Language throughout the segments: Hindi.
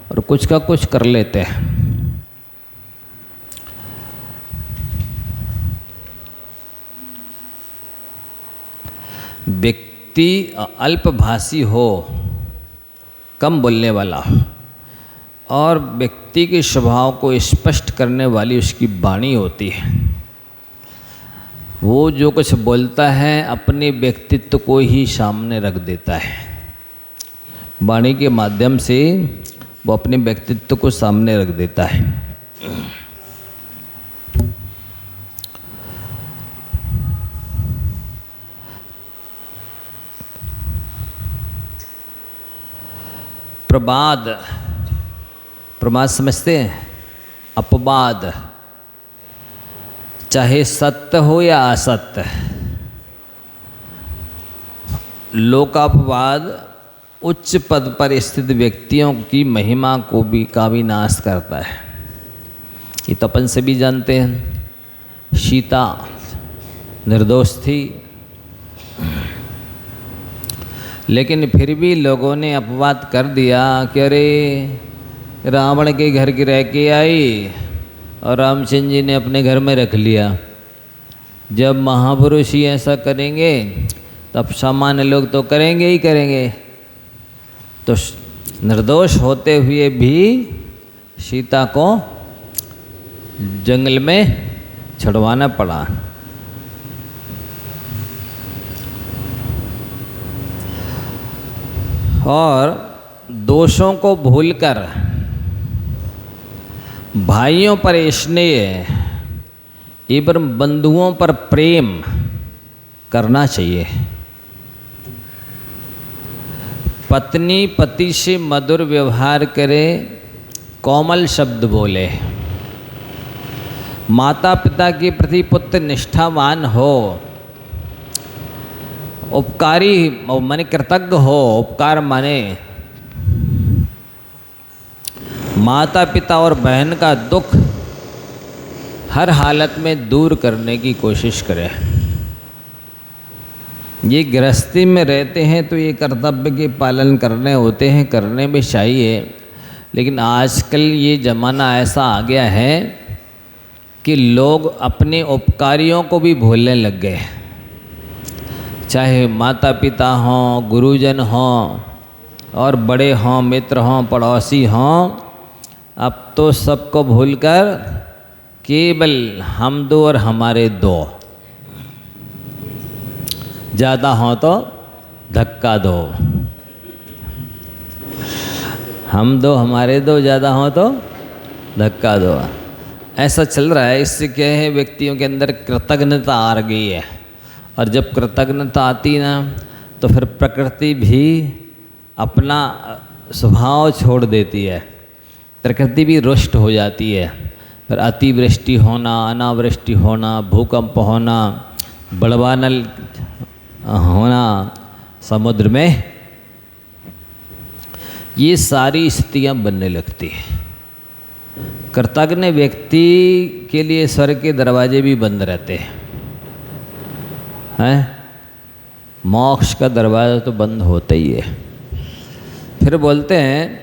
और कुछ का कुछ कर लेते हैं। व्यक्ति अल्पभाषी हो, कम बोलने वाला हो, और व्यक्ति के स्वभाव को स्पष्ट करने वाली उसकी वाणी होती है। वो जो कुछ बोलता है अपने व्यक्तित्व को ही सामने रख देता है। वाणी के माध्यम से वो अपने व्यक्तित्व को सामने रख देता है। प्रवाद, प्रमाद समझते हैं? अपवाद, चाहे सत्य हो या असत्य, लोकापवाद उच्च पद पर स्थित व्यक्तियों की महिमा को भी का भी नाश करता है। ये तो अपन से भी जानते हैं। सीता निर्दोष थी, लेकिन फिर भी लोगों ने अपवाद कर दिया कि अरे रावण के घर की रह के आई और रामचंद्र जी ने अपने घर में रख लिया। जब महापुरुष ही ऐसा करेंगे तब सामान्य लोग तो करेंगे ही करेंगे। तो निर्दोष होते हुए भी सीता को जंगल में छुड़वाना पड़ा। और दोषों को भूलकर भाइयों पर स्नेह एवं बंधुओं पर प्रेम करना चाहिए। पत्नी पति से मधुर व्यवहार करे, कोमल शब्द बोले, माता पिता के प्रति पुत्र निष्ठावान हो, उपकारी माने कृतज्ञ हो। उपकार माने माता पिता और बहन का दुख हर हालत में दूर करने की कोशिश करें। ये गृहस्थी में रहते हैं तो ये कर्तव्य के पालन करने होते हैं, करने में चाहिए। लेकिन आजकल ये ज़माना ऐसा आ गया है कि लोग अपने उपकारियों को भी भूलने लग गए। चाहे माता पिता हों, गुरुजन हों, और बड़े हों, मित्र हों, पड़ोसी हों, अब तो सबको भूलकर केवल हम दो और हमारे दो। ज़्यादा हों तो धक्का दो, हम दो हमारे दो, ज़्यादा हों तो धक्का दो। ऐसा चल रहा है। इससे क्या है, व्यक्तियों के अंदर कृतज्ञता आ गई है। और जब कृतज्ञता आती ना तो फिर प्रकृति भी अपना स्वभाव छोड़ देती है। प्रकृति भी रुष्ट हो जाती है। फिर अतिवृष्टि होना, अनावृष्टि होना, भूकंप होना, बड़वानल होना समुद्र में, ये सारी स्थितियाँ बनने लगती हैं। कृतज्ञ व्यक्ति के लिए स्वर्ग के दरवाजे भी बंद रहते हैं। मोक्ष का दरवाज़ा तो बंद होता ही है। फिर बोलते हैं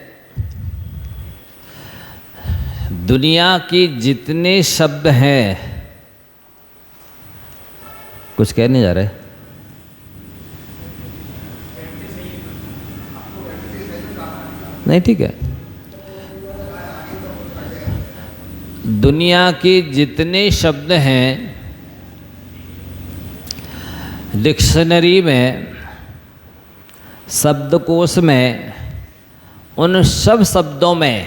दुनिया की जितने शब्द हैं, कुछ कहने जा रहे? नहीं, ठीक है। दुनिया के जितने शब्द हैं डिक्शनरी में, शब्दकोश में, उन सब शब्दों में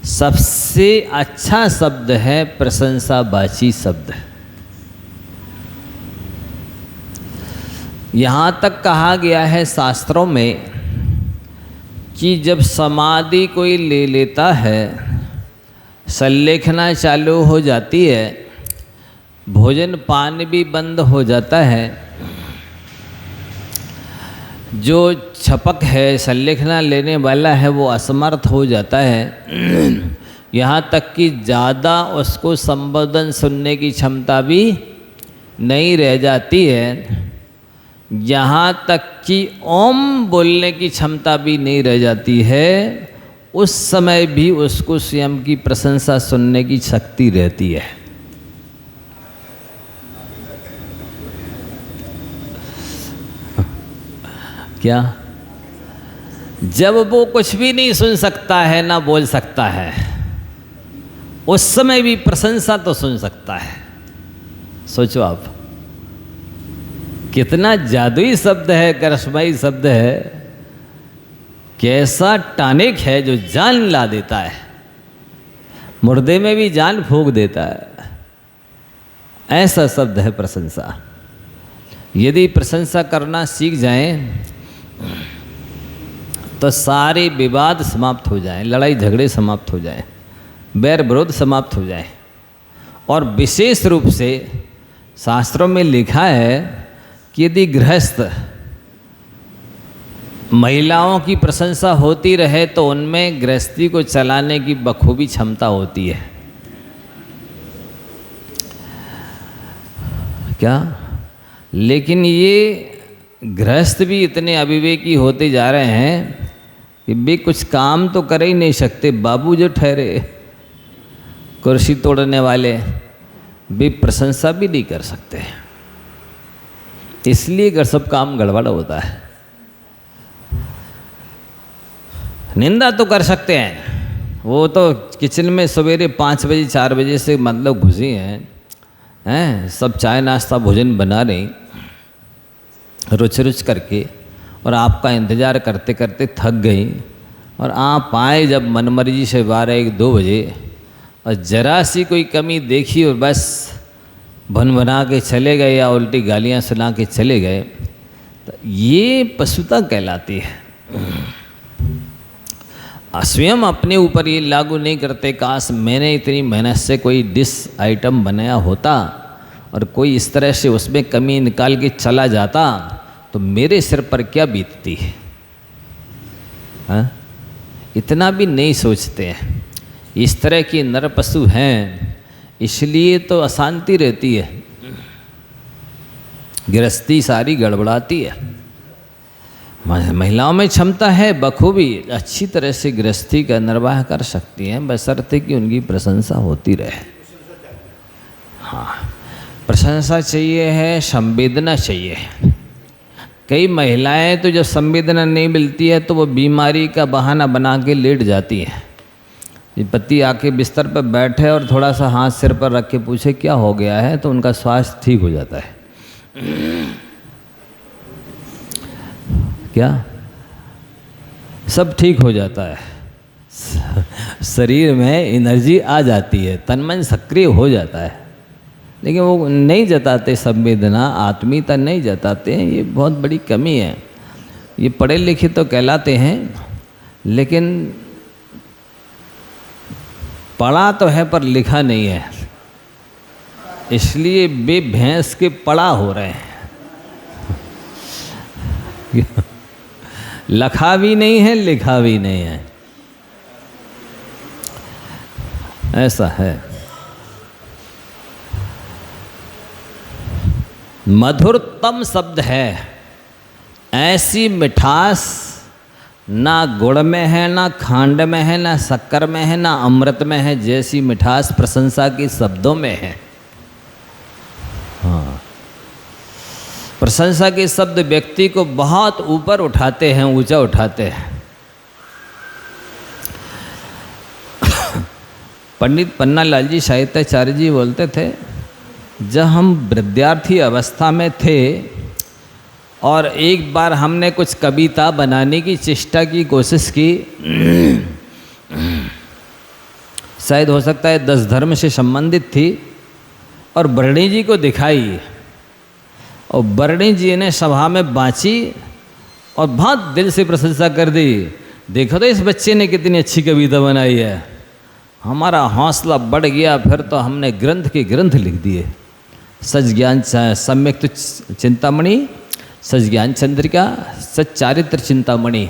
सबसे अच्छा शब्द है प्रशंसावाची शब्द। यहाँ तक कहा गया है शास्त्रों में कि जब समाधि कोई ले लेता है, संलेखना चालू हो जाती है, भोजन पान भी बंद हो जाता है, जो छपक है, संलेखना लेने वाला है, वो असमर्थ हो जाता है। यहाँ तक कि ज़्यादा उसको संबोधन सुनने की क्षमता भी नहीं रह जाती है। यहाँ तक कि ओम बोलने की क्षमता भी नहीं रह जाती है। उस समय भी उसको स्वयं की प्रशंसा सुनने की शक्ति रहती है। क्या? जब वो कुछ भी नहीं सुन सकता है ना बोल सकता है, उस समय भी प्रशंसा तो सुन सकता है। सोचो आप, कितना जादुई शब्द है, करिश्माई शब्द है, कैसा टॉनिक है जो जान ला देता है, मुर्दे में भी जान फूंक देता है। ऐसा शब्द है प्रशंसा। यदि प्रशंसा करना सीख जाएं तो सारे विवाद समाप्त हो जाएं, लड़ाई झगड़े समाप्त हो जाएं, बैर विरोध समाप्त हो जाए। और विशेष रूप से शास्त्रों में लिखा है कि यदि गृहस्थ महिलाओं की प्रशंसा होती रहे तो उनमें गृहस्थी को चलाने की बखूबी क्षमता होती है। क्या? लेकिन ये गृहस्थ भी इतने अविवेकी होते जा रहे हैं कि वे कुछ काम तो कर ही नहीं सकते। बाबू जो ठहरे कुर्सी तोड़ने वाले, वे प्रशंसा भी नहीं कर सकते, इसलिए अगर सब काम गड़बड़ होता है। निंदा तो कर सकते हैं, वो तो किचन में सवेरे 5 बजे 4 बजे से मतलब घुसी हैं, सब चाय नाश्ता भोजन बना रही रुच रुच करके, और आपका इंतज़ार करते करते थक गई, और आप आए जब मनमर्जी से 12-1-2 बजे, और जरा सी कोई कमी देखी और बस भन बना के चले गए या उल्टी गालियाँ सुना के चले गए, तो ये पशुता कहलाती है। स्वयं अपने ऊपर ये लागू नहीं करते, काश मैंने इतनी मेहनत से कोई डिश आइटम बनाया होता और कोई इस तरह से उसमें कमी निकाल के चला जाता तो मेरे सिर पर क्या बीतती है। हाँ? इतना भी नहीं सोचते हैं। इस तरह के नर पशु हैं, इसलिए तो अशांति रहती है, गृहस्थी सारी गड़बड़ाती है। महिलाओं में क्षमता है, बखूबी अच्छी तरह से गृहस्थी का निर्वाह कर सकती हैं, बशर्ते कि उनकी प्रशंसा होती रहे। हाँ, प्रशंसा चाहिए है, संवेदना चाहिए। कई महिलाएं तो जब संवेदना नहीं मिलती है तो वो बीमारी का बहाना बना के लेट जाती हैं। पति आके बिस्तर पर बैठे और थोड़ा सा हाथ सिर पर रख के पूछे क्या हो गया है, तो उनका स्वास्थ्य ठीक हो जाता है। क्या? सब ठीक हो जाता है, शरीर में एनर्जी आ जाती है, तन मन सक्रिय हो जाता है। लेकिन वो नहीं जताते संवेदना, आत्मीयता नहीं जताते हैं, ये बहुत बड़ी कमी है। ये पढ़े लिखे तो कहलाते हैं, लेकिन पढ़ा तो है पर लिखा नहीं है, इसलिए वे भैंस के पड़ा हो रहे हैं। लखा भी नहीं है, लिखा भी नहीं है, ऐसा है। मधुरतम शब्द है, ऐसी मिठास ना गुड़ में है, ना खांड में है, ना शक्कर में है, ना अमृत में है, जैसी मिठास प्रशंसा के शब्दों में है। हाँ, प्रशंसा के शब्द व्यक्ति को बहुत ऊपर उठाते हैं, ऊंचा उठाते हैं। पंडित पन्नालाल जी साहित्याचार्य जी बोलते थे, जब हम विद्यार्थी अवस्था में थे और एक बार हमने कुछ कविता बनाने की चेष्टा की, कोशिश की, शायद हो सकता है 10 धर्म से संबंधित थी, और बरणी जी को दिखाई, और बरणी जी ने सभा में बाँची और बहुत दिल से प्रशंसा कर दी। देखो तो इस बच्चे ने कितनी अच्छी कविता बनाई है। हमारा हौसला बढ़ गया, फिर तो हमने ग्रंथ के ग्रंथ लिख दिए। सच ज्ञान सम्यक चिंतामणि, सच ज्ञान चंद्रिका, सच चारित्र चिंतामणि,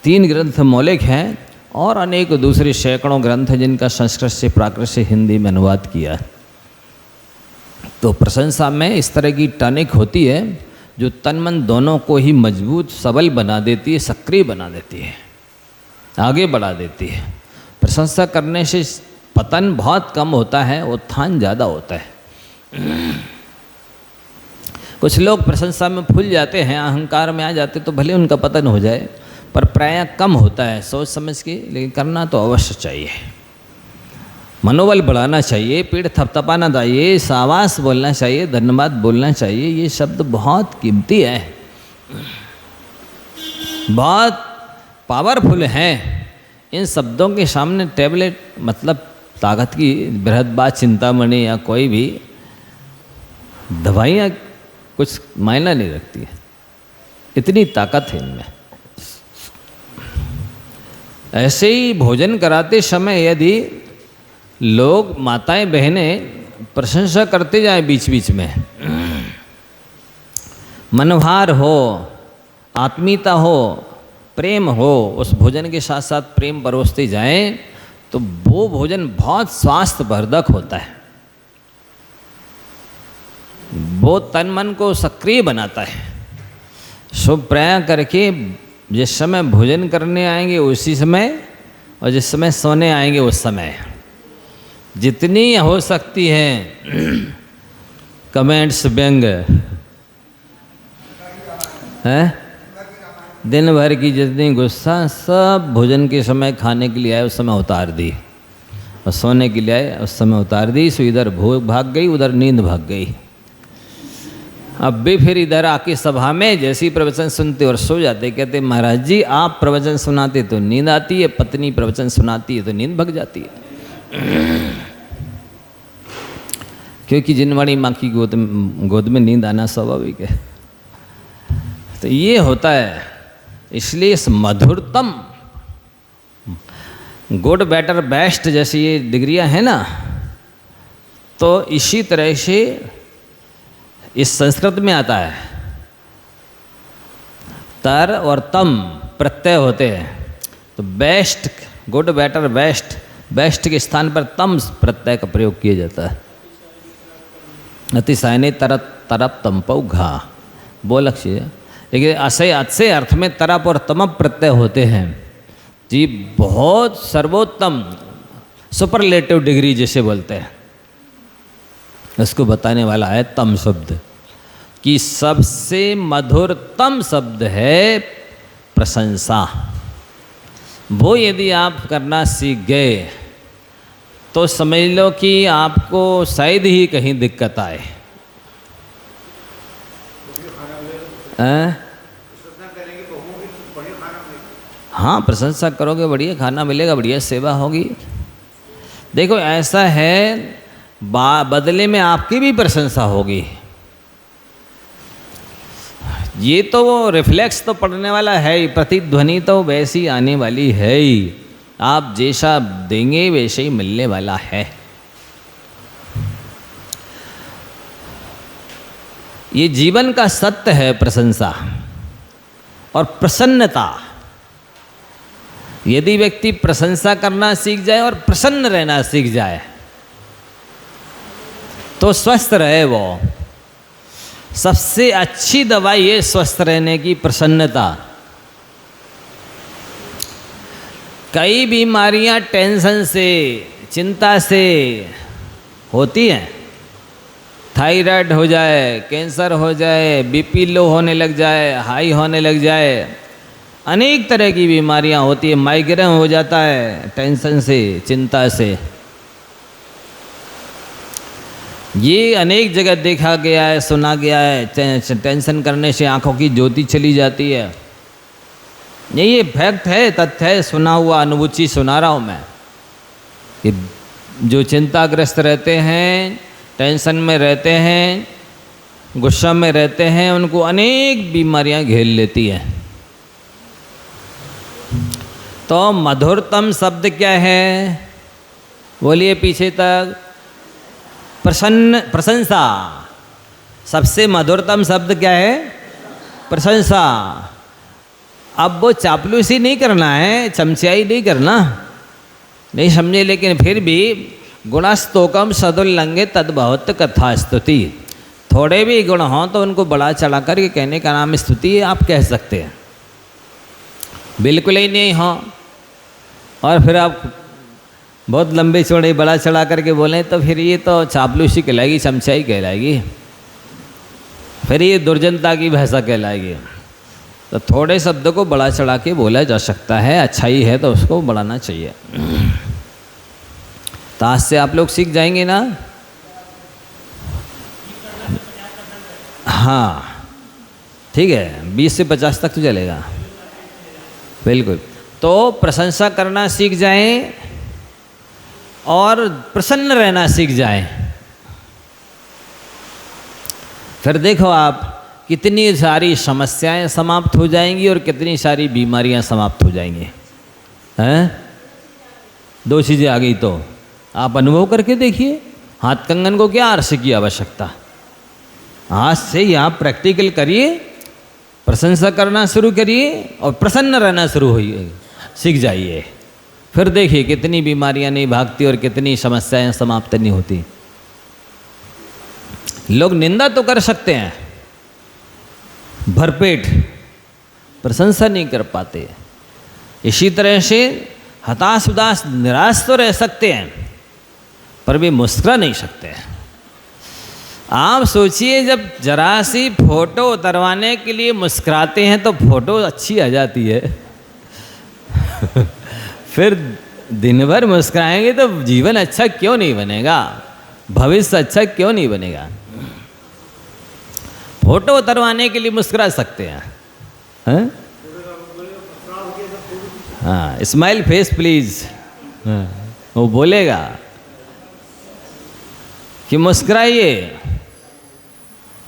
3 ग्रंथ मौलिक हैं, और अनेक दूसरे सैकड़ों ग्रंथ जिनका संस्कृत से प्राकृत से हिंदी में अनुवाद किया। तो प्रशंसा में इस तरह की टॉनिक होती है जो तन मन दोनों को ही मजबूत सबल बना देती है, सक्रिय बना देती है। आगे बढ़ा देती है। प्रशंसा करने से पतन बहुत कम होता है, उत्थान ज़्यादा होता है। कुछ लोग प्रशंसा में फूल जाते हैं, अहंकार में आ जाते तो भले उनका पतन हो जाए, पर प्रायः कम होता है सोच समझ के, लेकिन करना तो अवश्य चाहिए। मनोबल बढ़ाना चाहिए, पीठ थपथपाना चाहिए, शाबाश बोलना चाहिए, धन्यवाद बोलना चाहिए। ये शब्द बहुत कीमती है, बहुत पावरफुल हैं। इन शब्दों के सामने टैबलेट मतलब ताकत की बृहद चिंतामणि या कोई भी दवाइयाँ कुछ मायना नहीं रखती है, इतनी ताकत है इनमें। ऐसे ही भोजन कराते समय यदि लोग माताएं बहनें प्रशंसा करते जाएं बीच बीच में, मनोभार हो, आत्मीयता हो, प्रेम हो, उस भोजन के साथ साथ प्रेम परोसते जाएं, तो वो भोजन बहुत स्वास्थ्यवर्धक होता है। वो तन मन को सक्रिय बनाता है। शुभ प्रयास करके जिस समय भोजन करने आएंगे उसी समय, और जिस समय सोने आएंगे उस समय जितनी हो सकती है कमेंट्स व्यंग है, दिन भर की जितनी गुस्सा सब भोजन के समय खाने के लिए आए उस समय उतार दी, और सोने के लिए आए उस समय उतार दी। सो इधर भूख भाग गई, उधर नींद भाग गई। अब भी फिर इधर आके सभा में जैसे ही प्रवचन सुनते और सो जाते, कहते महाराज जी आप प्रवचन सुनाते तो नींद आती है, पत्नी प्रवचन सुनाती है तो नींद भग जाती है। क्योंकि जिनवाणी माँ की गोद में नींद आना स्वाभाविक है। तो ये होता है, इसलिए इस मधुरतम गुड बेटर बेस्ट जैसी ये डिग्रियां हैं ना, तो इसी तरह से इस संस्कृत में आता है तर और तम प्रत्यय होते हैं। तो best, good better best, best के स्थान पर तम प्रत्यय का प्रयोग किया जाता है। अतिशयने तरप तरप तमपौ घा वो लक्ष्य है। लेकिन अच्छे अर्थ में तरप और तमप प्रत्यय होते हैं जी, बहुत सर्वोत्तम सुपरलेटिव डिग्री जिसे बोलते हैं, इसको बताने वाला है तम शब्द, कि सबसे मधुरतम शब्द है प्रशंसा। वो यदि आप करना सीख गए तो समझ लो कि आपको शायद ही कहीं दिक्कत आए। हाँ, प्रशंसा करोगे बढ़िया खाना मिलेगा, बढ़िया सेवा होगी। देखो ऐसा है, बदले में आपकी भी प्रशंसा होगी। ये तो वो रिफ्लेक्स तो पड़ने वाला है ही, प्रतिध्वनि तो वैसी आने वाली है ही। आप जैसा देंगे वैसे ही मिलने वाला है। ये जीवन का सत्य है प्रशंसा और प्रसन्नता। यदि व्यक्ति प्रशंसा करना सीख जाए और प्रसन्न रहना सीख जाए तो स्वस्थ रहे। वो सबसे अच्छी दवाई है स्वस्थ रहने की, प्रसन्नता। कई बीमारियां टेंशन से, चिंता से होती हैं। थायराइड हो जाए, कैंसर हो जाए, बीपी लो होने लग जाए, हाई होने लग जाए, अनेक तरह की बीमारियां होती है। माइग्रेन हो जाता है टेंशन से, चिंता से। ये अनेक जगह देखा गया है, सुना गया है। टेंशन करने से आंखों की ज्योति चली जाती है। ये फैक्ट है, तथ्य है, सुना हुआ अनुभूति सुना रहा हूँ मैं कि जो चिंताग्रस्त रहते हैं, टेंशन में रहते हैं, गुस्सा में रहते हैं, उनको अनेक बीमारियां घेर लेती हैं। तो मधुरतम शब्द क्या है? बोलिए पीछे तक। प्रशंसा। सबसे मधुरतम शब्द क्या है? प्रशंसा। अब वो चापलूसी नहीं करना है, चमचाई नहीं करना, नहीं समझे, लेकिन फिर भी गुणस्तोकम सदुल्लंघे तद्भवत कथा स्तुति। थोड़े भी गुण हों तो उनको बढ़ा चढ़ा करके कहने का नाम स्तुति आप कह सकते हैं। बिल्कुल ही नहीं हो और फिर आप बहुत लंबे चौड़े बड़ा चढ़ा करके बोलें तो फिर ये तो चापलूसी कहलाएगी, चमचाई कहलाएगी, फिर ये दुर्जनता की भाषा कहलाएगी। तो थोड़े शब्द को बड़ा चढ़ा के बोला जा सकता है, अच्छाई है तो उसको बढ़ाना चाहिए। तो आज से आप लोग सीख जाएंगे ना। हाँ ठीक है, 20 से 50 तक तो चलेगा, बिल्कुल। तो प्रशंसा करना सीख जाएं और प्रसन्न रहना सीख जाएं। फिर देखो आप कितनी सारी समस्याएं समाप्त हो जाएंगी और कितनी सारी बीमारियां समाप्त हो जाएंगी। हैं? 2 चीज़ें आ गई तो आप अनुभव करके देखिए। हाथ कंगन को क्या अर्श की आवश्यकता, आज से ही आप प्रैक्टिकल करिए, प्रशंसा करना शुरू करिए और प्रसन्न रहना शुरू होइए, सीख जाइए। फिर देखिए कितनी बीमारियां नहीं भागती और कितनी समस्याएं समाप्त नहीं होती। लोग निंदा तो कर सकते हैं भरपेट, प्रशंसा नहीं कर पाते। इसी तरह से हताश उदास निराश तो रह सकते हैं पर भी मुस्कुरा नहीं सकते हैं। आप सोचिए जब जरा सी फोटो उतरवाने के लिए मुस्कुराते हैं तो फोटो अच्छी आ जाती है फिर दिन भर मुस्कुराएंगे तो जीवन अच्छा क्यों नहीं बनेगा, भविष्य अच्छा क्यों नहीं बनेगा। फोटो उतरवाने के लिए मुस्कुरा सकते हैं, हैं? हाँ, स्माइल फेस प्लीज, वो बोलेगा कि मुस्कुराइए।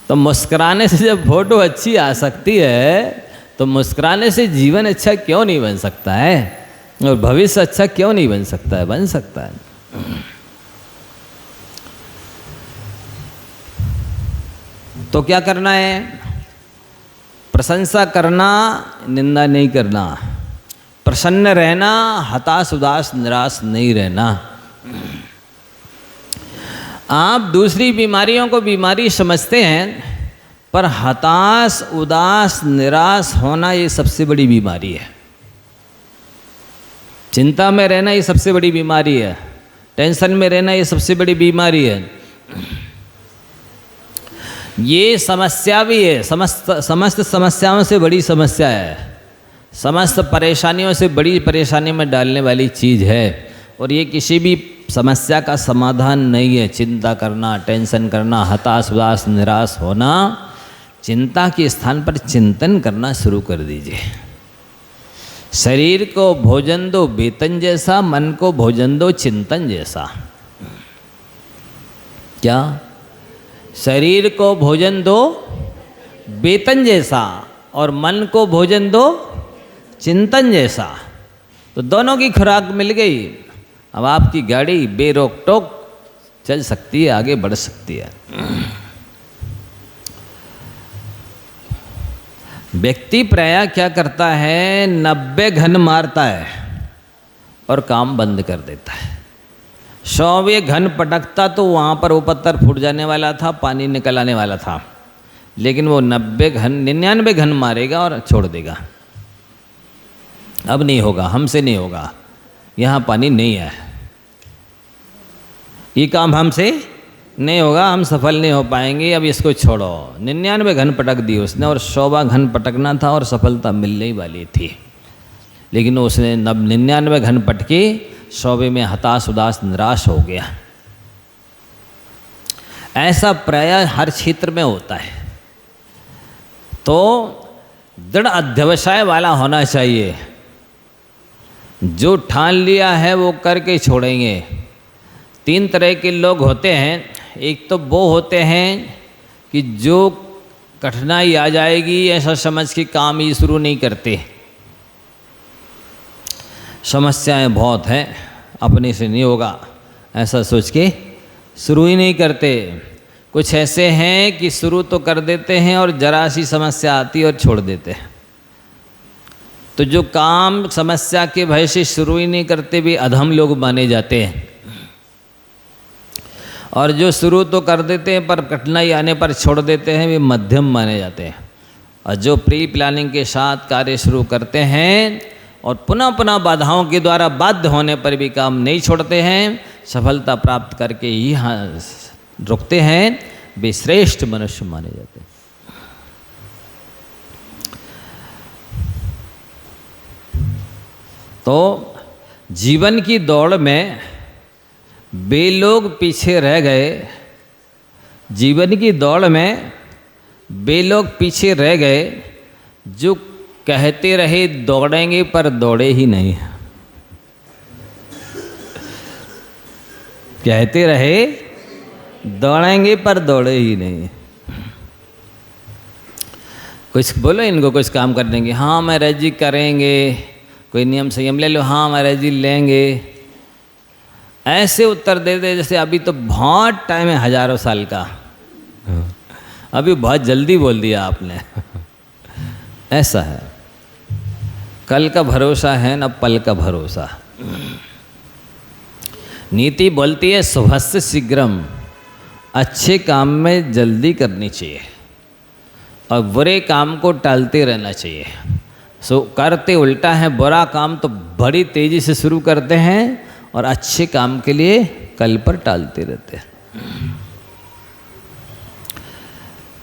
तो मुस्कुराने से जब फोटो अच्छी आ सकती है तो मुस्कुराने से जीवन अच्छा क्यों नहीं बन सकता है और भविष्य अच्छा क्यों नहीं बन सकता है, बन सकता है। तो क्या करना है, प्रशंसा करना, निंदा नहीं करना, प्रसन्न रहना, हताश उदास निराश नहीं रहना। आप दूसरी बीमारियों को बीमारी समझते हैं पर हताश उदास निराश होना ये सबसे बड़ी बीमारी है। चिंता में रहना ये सबसे बड़ी बीमारी है, टेंशन में रहना ये सबसे बड़ी बीमारी है। ये समस्या भी है, समस्त समस्याओं से बड़ी समस्या है, समस्त परेशानियों से बड़ी परेशानी में डालने वाली चीज़ है। और ये किसी भी समस्या का समाधान नहीं है। चिंता करना, टेंशन करना, हताश उदास निराश होना, चिंता के स्थान पर चिंतन करना शुरू कर दीजिए। शरीर को भोजन दो वेतन जैसा, मन को भोजन दो चिंतन जैसा। क्या? शरीर को भोजन दो वेतन जैसा और मन को भोजन दो चिंतन जैसा। तो दोनों की खुराक मिल गई, अब आपकी गाड़ी बेरोक टोक चल सकती है, आगे बढ़ सकती है। व्यक्ति प्रायः क्या करता है, 90 घन मारता है और काम बंद कर देता है। 100वें घन पटकता तो वहाँ पर वो पत्थर फूट जाने वाला था, पानी निकल आने वाला था, लेकिन वो 99 घन मारेगा और छोड़ देगा। अब नहीं होगा, हमसे नहीं होगा, यहाँ पानी नहीं है, ये काम हमसे नहीं होगा, हम सफल नहीं हो पाएंगे, अब इसको छोड़ो। 99 घन पटक दी उसने और 100वां घन पटकना था और सफलता मिलने ही वाली थी, लेकिन उसने 99 घन पटके 100वें में हताश उदास निराश हो गया। ऐसा प्रायः हर क्षेत्र में होता है। तो दृढ़ अध्यवसाय वाला होना चाहिए, जो ठान लिया है वो करके छोड़ेंगे। 3 तरह के लोग होते हैं। एक तो वो होते हैं कि जो कठिनाई आ जाएगी ऐसा समझ के काम ही शुरू नहीं करते, समस्याएं बहुत हैं, अपने से नहीं होगा ऐसा सोच के शुरू ही नहीं करते। कुछ ऐसे हैं कि शुरू तो कर देते हैं और जरा सी समस्या आती है और छोड़ देते हैं। तो जो काम समस्या के भय से शुरू ही नहीं करते भी अधम लोग माने जाते हैं, और जो शुरू तो कर देते हैं पर कठिनाई आने पर छोड़ देते हैं वे मध्यम माने जाते हैं। और जो प्री प्लानिंग के साथ कार्य शुरू करते हैं और पुनः पुनः बाधाओं के द्वारा बाध्य होने पर भी काम नहीं छोड़ते हैं, सफलता प्राप्त करके ही रुकते हैं, वे श्रेष्ठ मनुष्य माने जाते हैं। तो जीवन की दौड़ में वे लोग पीछे रह गए, जीवन की दौड़ में वे लोग पीछे रह गए जो कहते रहे दौड़ेंगे पर दौड़े ही नहीं। कहते रहे दौड़ेंगे पर दौड़े ही नहीं। कुछ बोलो इनको, कुछ काम कर देंगे, हाँ महाराज जी करेंगे, कोई नियम संयम ले लो, हाँ महाराज जी लेंगे, ऐसे उत्तर दे दे जैसे अभी तो बहुत टाइम है, हजारों साल का, अभी बहुत जल्दी बोल दिया आपने। ऐसा है, कल का भरोसा है न पल का भरोसा। नीति बोलती है शुभस्य शीघ्रम, अच्छे काम में जल्दी करनी चाहिए और बुरे काम को टालते रहना चाहिए। करते उल्टा है, बुरा काम तो बड़ी तेजी से शुरू करते हैं और अच्छे काम के लिए कल पर टालते रहते हैं।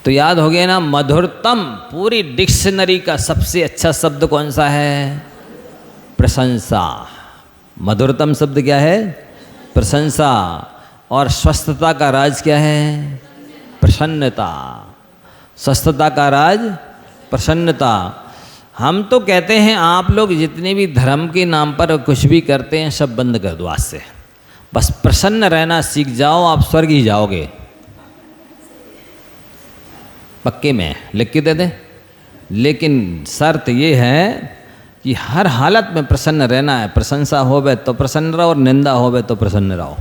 तो याद हो गया ना, मधुरतम पूरी डिक्शनरी का सबसे अच्छा शब्द कौन सा है? प्रशंसा। मधुरतम शब्द क्या है? प्रशंसा। और स्वस्थता का राज क्या है? प्रसन्नता। स्वस्थता का राज प्रसन्नता। हम तो कहते हैं आप लोग जितने भी धर्म के नाम पर कुछ भी करते हैं सब बंद कर दो आज से, बस प्रसन्न रहना सीख जाओ, आप स्वर्ग ही जाओगे। पक्के में लिख के दे दें, लेकिन शर्त ये है कि हर हालत में प्रसन्न रहना है। प्रशंसा होवे तो प्रसन्न रहो और निंदा होवे तो प्रसन्न रहो,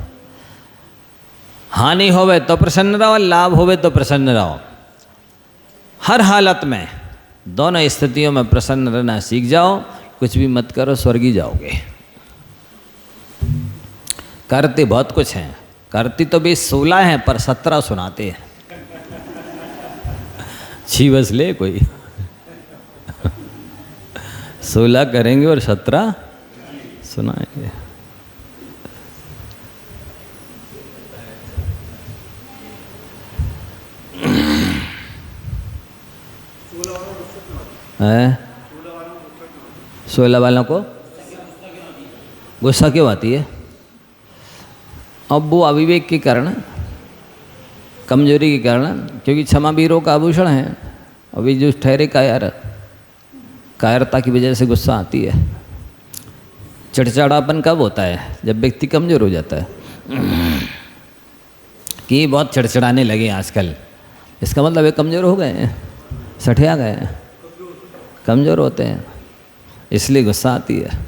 हानि होवे तो प्रसन्न रहो, लाभ होवे तो प्रसन्न रहो। हर हालत में दोनों स्थितियों में प्रसन्न रहना सीख जाओ, कुछ भी मत करो, स्वर्गी जाओगे। करते बहुत कुछ हैं, करती तो भी 16 हैं पर 17 सुनाते हैं। छी बस ले कोई 16 करेंगे और 17 सुनाएंगे। है 16 वालों को गुस्सा क्यों आती है? अब वो अविवेक के कारण, कमजोरी के कारण, क्योंकि क्षमा वीरों का आभूषण है। अभी जो ठहरे कायरता की वजह से गुस्सा आती है। चिड़चिड़ापन कब होता है? जब व्यक्ति कमज़ोर हो जाता है कि बहुत चिड़चिड़ाने लगे आजकल, इसका मतलब ये कमज़ोर हो गए हैं, सठिया गए हैं, कमज़ोर होते हैं, इसलिए गुस्सा आती है।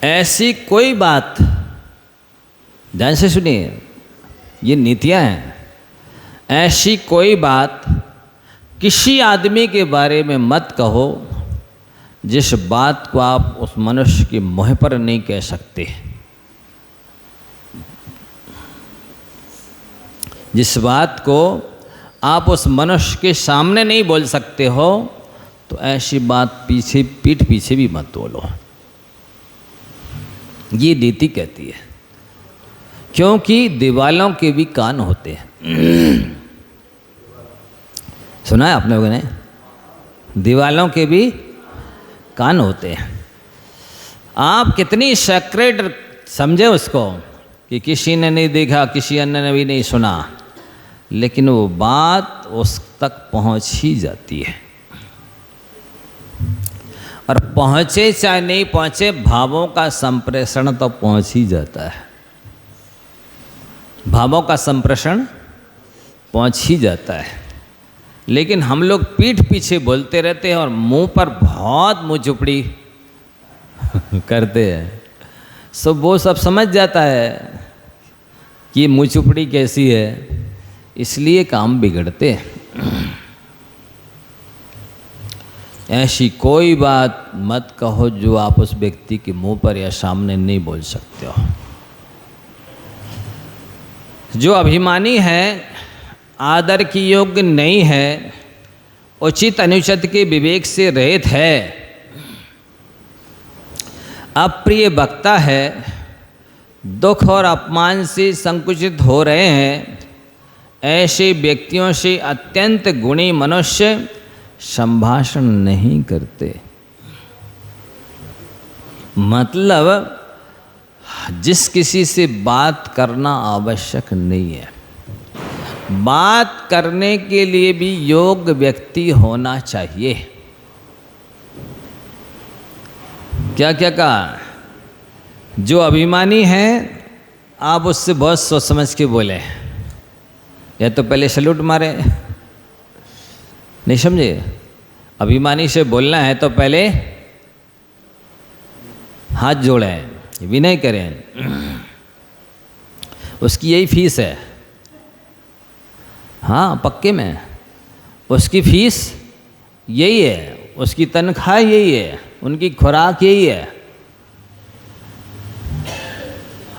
ऐसी कोई बात, ध्यान से सुनिए, ये नीतियाँ हैं। ऐसी कोई बात किसी आदमी के बारे में मत कहो जिस बात को आप उस मनुष्य के मुँह पर नहीं कह सकते। जिस बात को आप उस मनुष्य के सामने नहीं बोल सकते हो, तो ऐसी बात पीठ पीछे भी मत बोलो। ये नीति कहती है, क्योंकि दीवालों के भी कान होते हैं। सुना है आपने लोगों ने? दीवालों के भी कान होते हैं। आप कितनी सेक्रेट समझे उसको कि किसी ने नहीं देखा, किसी अन्य ने भी नहीं सुना, लेकिन वो बात उस तक पहुंच ही जाती है। और पहुंचे चाहे नहीं पहुंचे, भावों का संप्रेषण तो पहुंच ही जाता है। भावों का संप्रेषण पहुंच ही जाता है। लेकिन हम लोग पीठ पीछे बोलते रहते हैं और मुंह पर बहुत मुंह चुपड़ी करते हैं। सो वो सब समझ जाता है कि मुंह चुपड़ी कैसी है, इसलिए काम बिगड़ते हैं। ऐसी कोई बात मत कहो जो आप उस व्यक्ति के मुंह पर या सामने नहीं बोल सकते हो। जो अभिमानी है, आदर की योग्य नहीं है, उचित अनुचित के विवेक से रहित है, अप्रिय वक्ता है, दुख और अपमान से संकुचित हो रहे हैं, ऐसे व्यक्तियों से अत्यंत गुणी मनुष्य संभाषण नहीं करते। मतलब जिस किसी से बात करना आवश्यक नहीं है, बात करने के लिए भी योग्य व्यक्ति होना चाहिए। क्या क्या कहा? जो अभिमानी है आप उससे बहुत सोच समझ के बोले, या तो पहले सैल्यूट मारे, नहीं समझे? अभिमानी से बोलना है तो पहले हाथ जोड़ें, विनय करें, उसकी यही फीस है। हाँ पक्के में उसकी फीस यही है, उसकी तनख्वाह यही है, उनकी खुराक यही है।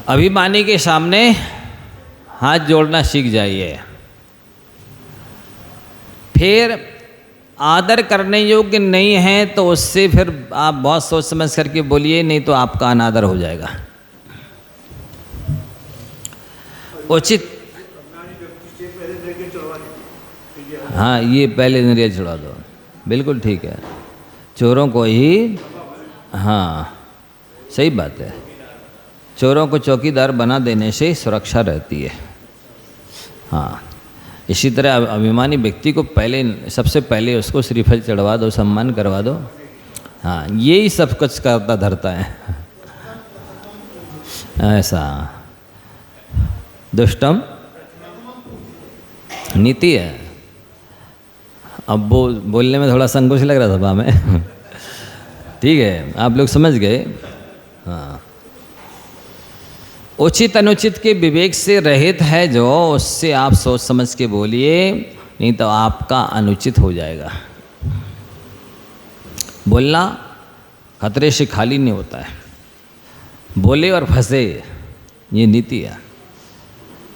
अभिमानी के सामने हाथ जोड़ना सीख जाइए। फिर आदर करने योग्य नहीं है तो उससे फिर आप बहुत सोच समझ करके बोलिए, नहीं तो आपका अनादर हो जाएगा। उचित, हाँ ये पहले नरियल चढ़ा दो, बिल्कुल ठीक है। चोरों को ही, हाँ सही बात है, चोरों को चौकीदार बना देने से सुरक्षा रहती है। हाँ इसी तरह अभिमानी व्यक्ति को पहले, सबसे पहले उसको श्रीफल चढ़वा दो, सम्मान करवा दो। हाँ यही सब कुछ करता धरता है ऐसा दुष्टम नीति है। अब वो बोलने में थोड़ा संकोच लग रहा था हमें ठीक है, आप लोग समझ गए। हाँ उचित अनुचित के विवेक से रहित है जो, उससे आप सोच समझ के बोलिए, नहीं तो आपका अनुचित हो जाएगा। बोलना खतरे से खाली नहीं होता है, बोले और फंसे, ये नीति है।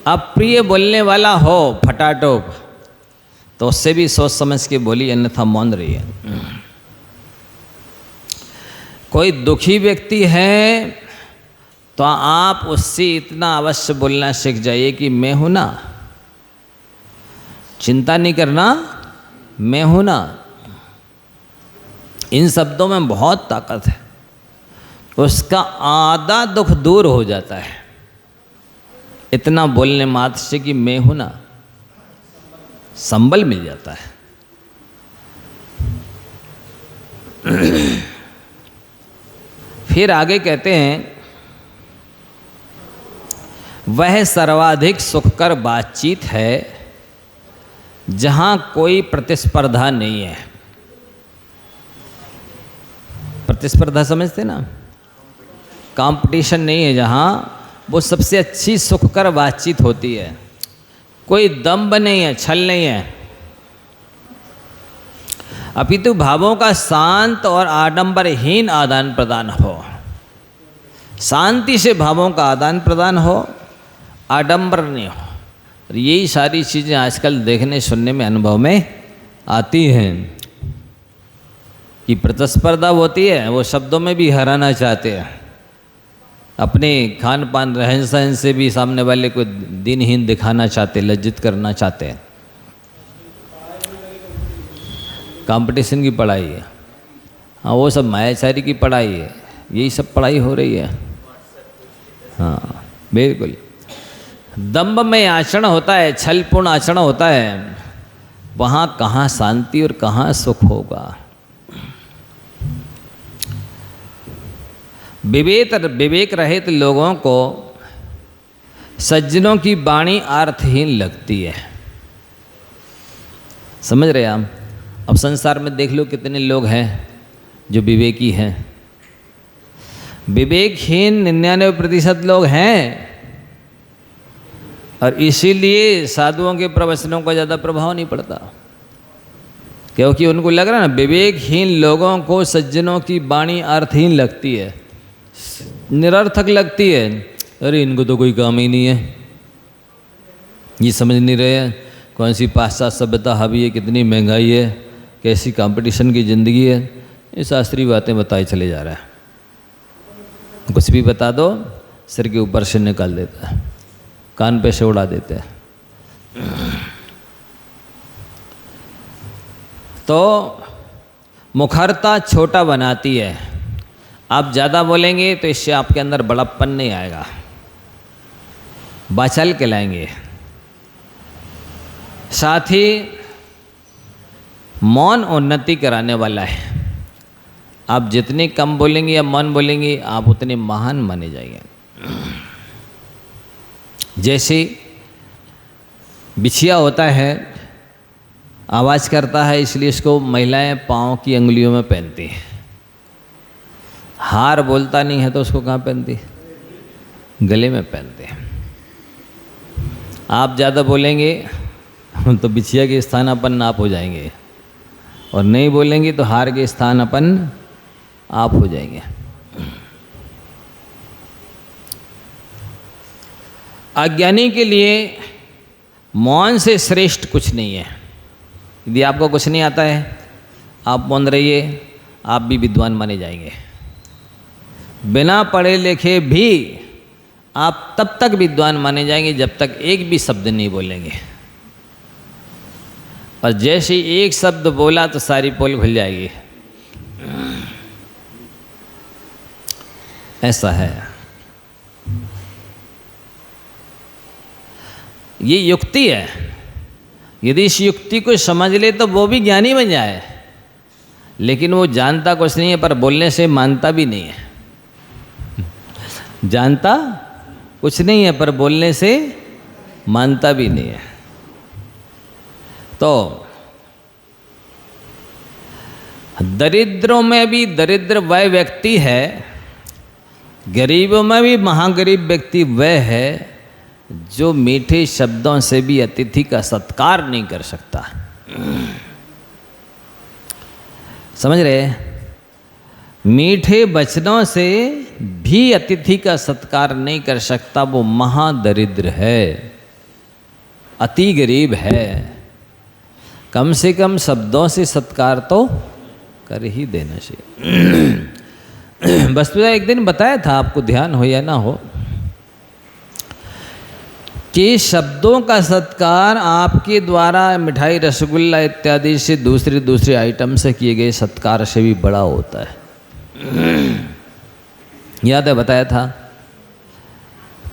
अप्रिय बोलने वाला हो फटाटोप तो उससे भी सोच समझ के बोली, अन्यथा मौन रही है। कोई दुखी व्यक्ति है तो आप उससे इतना अवश्य बोलना सीख जाइए कि मैं हूं ना, चिंता नहीं करना, मैं हूं ना। इन शब्दों में बहुत ताकत है, उसका आधा दुख दूर हो जाता है इतना बोलने मात्र से कि मैं हूं ना, संबल मिल जाता है। फिर आगे कहते हैं, वह सर्वाधिक सुखकर बातचीत है जहां कोई प्रतिस्पर्धा नहीं है। प्रतिस्पर्धा समझते ना, कंपटीशन नहीं है, जहां वो सबसे अच्छी सुखकर बातचीत होती है। कोई दंभ नहीं है, छल नहीं है, अपितु भावों का शांत और आडंबरहीन आदान प्रदान हो। शांति से भावों का आदान प्रदान हो, आडंबर नहीं हो। और यही सारी चीज़ें आजकल देखने सुनने में अनुभव में आती हैं कि प्रतिस्पर्धा होती है, वो शब्दों में भी हराना चाहते हैं, अपने खान पान रहन सहन से भी सामने वाले को दिनहीन दिखाना चाहते, लज्जित करना चाहते हैं। कंपटीशन की पढ़ाई है, हाँ वो सब मायाचारी की पढ़ाई है, यही सब पढ़ाई हो रही है। हाँ बिल्कुल, दंभ में आचरण होता है, छलपूर्ण आचरण होता है, वहाँ कहाँ शांति और कहाँ सुख होगा। विवेक रहित लोगों को सज्जनों की वाणी अर्थहीन लगती है। समझ रहे आप? अब संसार में देख लो कितने लोग हैं जो विवेकी हैं, विवेकहीन 99% लोग हैं। और इसीलिए साधुओं के प्रवचनों का ज़्यादा प्रभाव नहीं पड़ता, क्योंकि उनको लग रहा है ना, विवेकहीन लोगों को सज्जनों की वाणी अर्थहीन लगती है, निरर्थक लगती है। अरे इनको तो कोई काम ही नहीं है, ये समझ नहीं रहे हैं कौन सी पाश्चात्य सभ्यता हावी है, कितनी महंगाई है, कैसी कंपटीशन की ज़िंदगी है, ये शास्त्रीय बातें बताई चले जा रहा है। कुछ भी बता दो सिर के ऊपर से निकाल देता है, कान पे से उड़ा देते हैं। तो मुखरता छोटा बनाती है। आप ज़्यादा बोलेंगे तो इससे आपके अंदर बड़प्पन नहीं आएगा, बाचल कहलाएंगे। साथ ही मौन उन्नति कराने वाला है। आप जितनी कम बोलेंगे या मौन बोलेंगे आप उतने महान माने जाएंगे। जैसे बिछिया होता है, आवाज़ करता है, इसलिए इसको महिलाएं पाँव की अंगुलियों में पहनती हैं। हार बोलता नहीं है तो उसको कहाँ पहनती? गले में पहनते हैं। आप ज़्यादा बोलेंगे तो बिछिया के स्थान अपन नाप हो जाएंगे, और नहीं बोलेंगे तो हार के स्थान अपन आप हो जाएंगे। अज्ञानी के लिए मौन से श्रेष्ठ कुछ नहीं है। यदि आपको कुछ नहीं आता है, आप मौन रहिए, आप भी विद्वान माने जाएंगे। बिना पढ़े लिखे भी आप तब तक विद्वान माने जाएंगे जब तक एक भी शब्द नहीं बोलेंगे। और जैसे ही एक शब्द बोला तो सारी पोल खुल जाएगी। ऐसा है। ये युक्ति है। यदि इस युक्ति को समझ ले तो वो भी ज्ञानी बन जाए, लेकिन वो जानता कुछ नहीं है, पर बोलने से मानता भी नहीं है। जानता कुछ नहीं है पर बोलने से मानता भी नहीं है। तो दरिद्रों में भी दरिद्र वह व्यक्ति है, गरीबों में भी महागरीब व्यक्ति वह है जो मीठे शब्दों से भी अतिथि का सत्कार नहीं कर सकता। समझ रहे? मीठे वचनों से भी अतिथि का सत्कार नहीं कर सकता, वो महादरिद्र है, अति गरीब है। कम से कम शब्दों से सत्कार तो कर ही देना चाहिए। वस्तुतः एक दिन बताया था, आपको ध्यान हो या ना हो, कि शब्दों का सत्कार आपके द्वारा मिठाई रसगुल्ला इत्यादि से दूसरे आइटम से किए गए सत्कार से भी बड़ा होता है। याद है बताया था?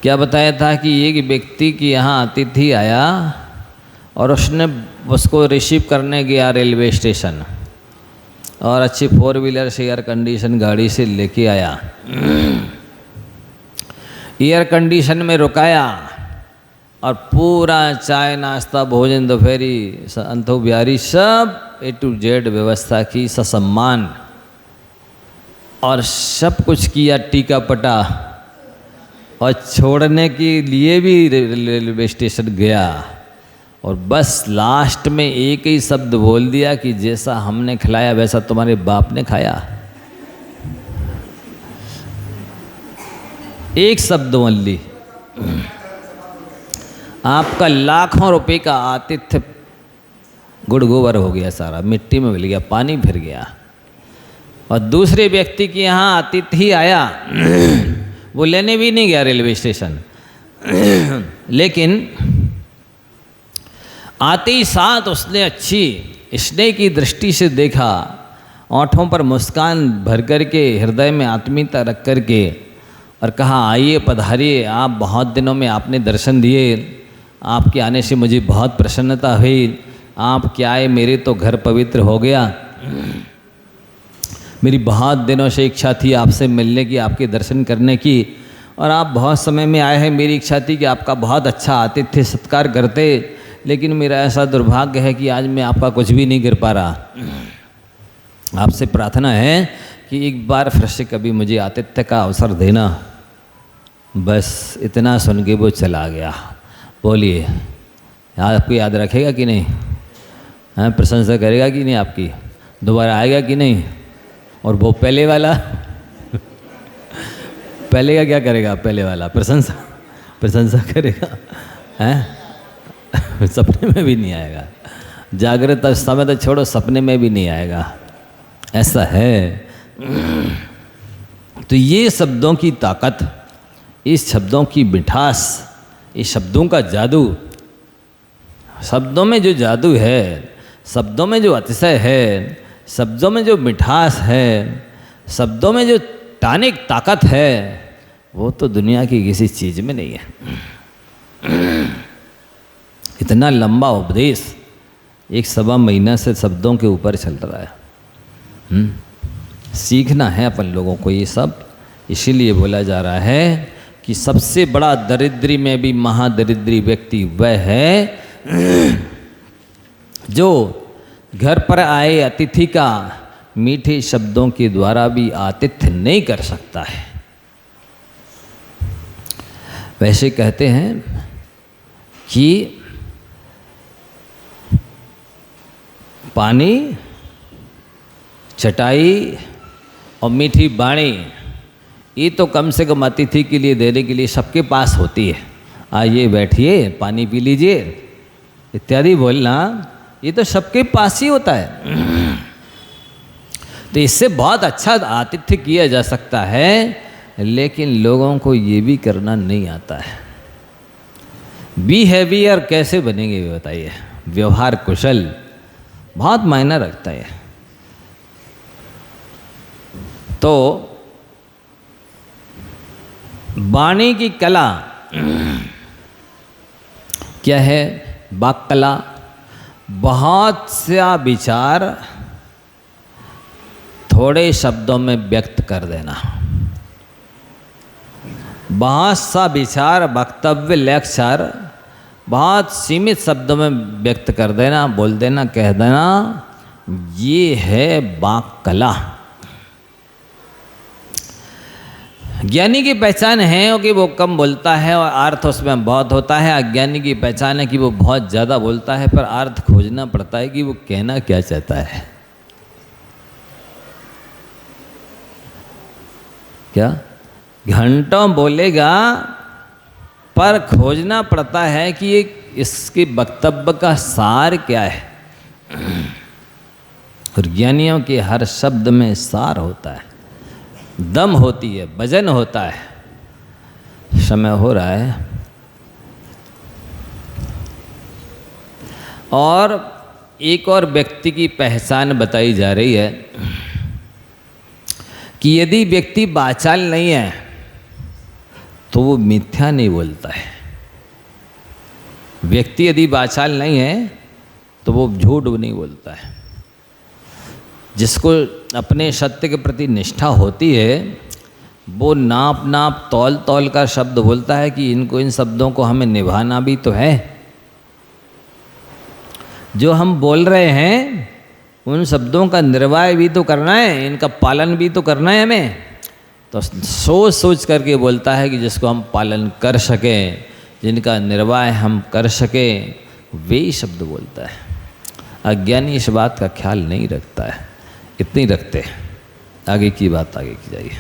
क्या बताया था कि एक व्यक्ति के यहाँ अतिथि आया और उसने उसको रिसीव करने गया रेलवे स्टेशन, और अच्छी 4 व्हीलर से एयर कंडीशन गाड़ी से लेके आया। एयर कंडीशन में रुकाया और पूरा चाय नाश्ता भोजन दोपहरी अंतो बिहारी सब A to Z व्यवस्था की ससम्मान, और सब कुछ किया टीका पटा, और छोड़ने के लिए भी रेलवे स्टेशन गया, और बस लास्ट में एक ही शब्द बोल दिया कि जैसा हमने खिलाया वैसा तुम्हारे बाप ने खाया। एक शब्द ओनली। आपका लाखों रुपए का आतिथ्य गुड़ गोबर हो गया, सारा मिट्टी में मिल गया, पानी फिर गया। और दूसरे व्यक्ति के यहाँ अतिथि आया, वो लेने भी नहीं गया रेलवे स्टेशन, लेकिन आते ही साथ उसने अच्छी स्नेह की दृष्टि से देखा, ओंठों पर मुस्कान भर करके, हृदय में आत्मीयता रख करके, और कहा आइए पधारिए, आप बहुत दिनों में आपने दर्शन दिए, आपके आने से मुझे बहुत प्रसन्नता हुई, आप क्या आए, मेरे तो घर पवित्र हो गया। मेरी बहुत दिनों से इच्छा थी आपसे मिलने की, आपके दर्शन करने की, और आप बहुत समय में आए हैं। मेरी इच्छा थी कि आपका बहुत अच्छा आतिथ्य सत्कार करते, लेकिन मेरा ऐसा दुर्भाग्य है कि आज मैं आपका कुछ भी नहीं कर पा रहा। आपसे प्रार्थना है कि एक बार फिर से कभी मुझे आतिथ्य का अवसर देना। बस इतना सुन के वो चला गया। बोलिए, आपको याद रखेगा कि नहीं? हाँ, प्रशंसा करेगा कि नहीं आपकी? दोबारा आएगा कि नहीं? और वो पहले वाला पहले का क्या करेगा? पहले वाला प्रशंसा करेगा, हैं? सपने में भी नहीं आएगा। जागृत अवस्था में तो छोड़ो, सपने में भी नहीं आएगा, ऐसा है। तो ये शब्दों की ताकत, इस शब्दों की मिठास, इस शब्दों का जादू, शब्दों में जो जादू है, शब्दों में जो अतिशय है, शब्दों में जो मिठास है, शब्दों में जो टानिक ताकत है, वो तो दुनिया की किसी चीज़ में नहीं है। इतना लंबा उपदेश 1.25 महीना से शब्दों के ऊपर चल रहा है। सीखना है अपन लोगों को ये सब, इसीलिए बोला जा रहा है कि सबसे बड़ा दरिद्री में भी महादरिद्री व्यक्ति वह है जो घर पर आए अतिथि का मीठे शब्दों के द्वारा भी आतिथ्य नहीं कर सकता है। वैसे कहते हैं कि पानी, चटाई और मीठी बाणी, ये तो कम से कम अतिथि के लिए देने के लिए सबके पास होती है। आइए बैठिए, पानी पी लीजिए इत्यादि बोलना, ये तो सबके पास ही होता है। तो इससे बहुत अच्छा आतिथ्य किया जा सकता है, लेकिन लोगों को ये भी करना नहीं आता है। बिहेवियर कैसे बनेंगे ये बताइए, व्यवहार कुशल बहुत मायना रखता है। तो वाणी की कला क्या है? वाक कला, बहुत सा विचार थोड़े शब्दों में व्यक्त कर देना, बहुत सा विचार, वक्तव्य, लेक्चर बहुत सीमित शब्दों में व्यक्त कर देना, बोल देना, कह देना, ये है वाक कला। ज्ञानी की पहचान है कि वो कम बोलता है और अर्थ उसमें बहुत होता है। अज्ञानी की पहचान है कि वो बहुत ज़्यादा बोलता है पर अर्थ खोजना पड़ता है कि वो कहना क्या चाहता है। क्या घंटों बोलेगा पर खोजना पड़ता है कि ये इसके वक्तव्य का सार क्या है। और ज्ञानियों के हर शब्द में सार होता है, दम होती है, वजन होता है। समय हो रहा है और एक और व्यक्ति की पहचान बताई जा रही है कि यदि व्यक्ति वाचाल नहीं है तो वो मिथ्या नहीं बोलता है। व्यक्ति यदि वाचाल नहीं है तो वो झूठ नहीं बोलता है। जिसको अपने सत्य के प्रति निष्ठा होती है वो नाप तौल का शब्द बोलता है कि इन शब्दों को हमें निभाना भी तो है। जो हम बोल रहे हैं उन शब्दों का निर्वाह भी तो करना है, इनका पालन भी तो करना है हमें। तो सोच सोच करके बोलता है कि जिसको हम पालन कर सकें, जिनका निर्वाह हम कर सकें, वे शब्द बोलता है। अज्ञानी इस बात का ख्याल नहीं रखता है, इतनी रखते हैं। आगे की बात आगे की जाइए।